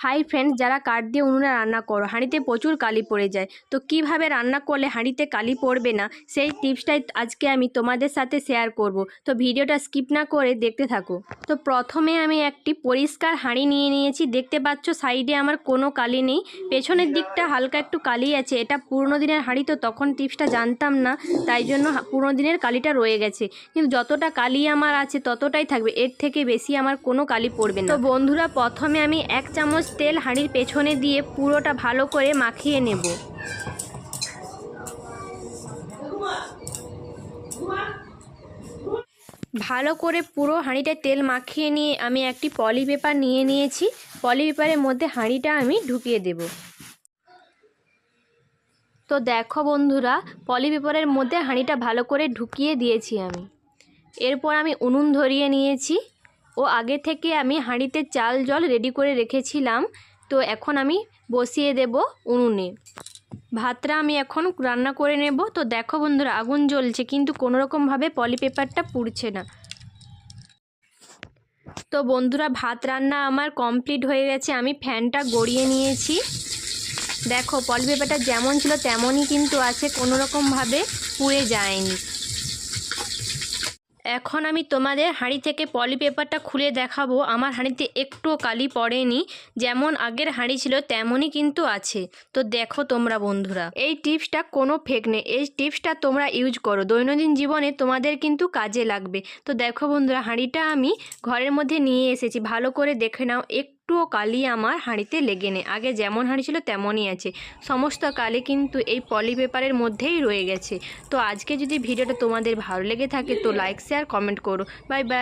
Hi friends, যারা কাঠ দিয়ে উনুনে রান্না করো হাঁড়িতে প্রচুর কালি পড়ে যায়। তো কিভাবে রান্না করলে হাঁড়িতে কালি পড়বে না সেই টিপসটাই আজকে আমি তোমাদের সাথে শেয়ার করব। তো ভিডিওটা স্কিপ না করে দেখতে থাকো। তো প্রথমে আমি একটি পরিষ্কার হাঁড়ি নিয়ে নিয়েছি। দেখতে পাচ্ছ সাইডে আমার কোনো কালি নেই, পেছনের দিকটা হালকা একটু কালি আছে। এটা পুরনো দিনের হাঁড়ি, তো তখন টিপসটা জানতাম না, তাই জন্য পুরনো দিনের কালিটা রয়ে গেছে। কিন্তু যতটা কালি আমার আছে ততটাই থাকবে, এর থেকে বেশি আমার কোনো কালি পড়বে না। তো বন্ধুরা, প্রথমে আমি 1 চামচ তেল হাঁড়ির পেছনে দিয়ে পুরোটা ভালো করে মাখিয়ে নেব। ভালো করে পুরো হাঁড়িটায় তেল মাখিয়ে নিয়ে আমি একটি পলি পেপার নিয়ে নিয়েছি। পলি পেপারের মধ্যে হাঁড়িটা আমি ঢুকিয়ে দেব। তো দেখো বন্ধুরা, পলি পেপারের মধ্যে হাঁড়িটা ভালো করে ঢুকিয়ে দিয়েছি আমি। এরপর আমি উনুন ধরিয়ে নিয়েছি ও আগে থেকে আমি হাঁড়িতে চাল জল রেডি করে রেখেছিলাম। তো এখন আমি বসিয়ে দেব উনুনে। ভাতটা আমি এখন রান্না করে নেব। তো দেখো বন্ধুরা, আগুন জ্বলছে কিন্তু কোনোরকমভাবে পলি পেপারটা পুড়ছে না। তো বন্ধুরা, ভাত রান্না আমার কমপ্লিট হয়ে গেছে। আমি ফ্যানটা গড়িয়ে নিয়েছি। দেখো পলি পেপারটা যেমন ছিল তেমনই কিন্তু আছে, কোনোরকমভাবে পুড়ে যায়নি। এখন আমি তোমাদের হাঁড়ি থেকে পলি পেপারটা খুলে দেখাবো। আমার হাঁড়িতে একটুও কালি পড়েনি, যেমন আগের হাঁড়ি ছিল তেমনই কিন্তু আছে। তো দেখো তোমরা বন্ধুরা, এই টিপসটা কোনো ফেক নেই, এই টিপসটা তোমরা ইউজ করো, দৈনন্দিন জীবনে তোমাদের কিন্তু কাজে লাগবে। তো দেখো বন্ধুরা, হাঁড়িটা আমি ঘরের মধ্যে নিয়ে এসেছি। ভালো করে দেখে নাও, একটুও কালি আমার হাঁড়িতে লেগে নেই, আগে যেমন হাঁড়ি ছিল তেমনই আছে। সমস্ত কালি কিন্তু এই পলি পেপারের মধ্যেই রয়ে গেছে। তো আজকে যদি ভিডিওটা তোমাদের ভালো লেগে থাকে তো লাইক শেয়ার কমেন্ট করো। Bye bye.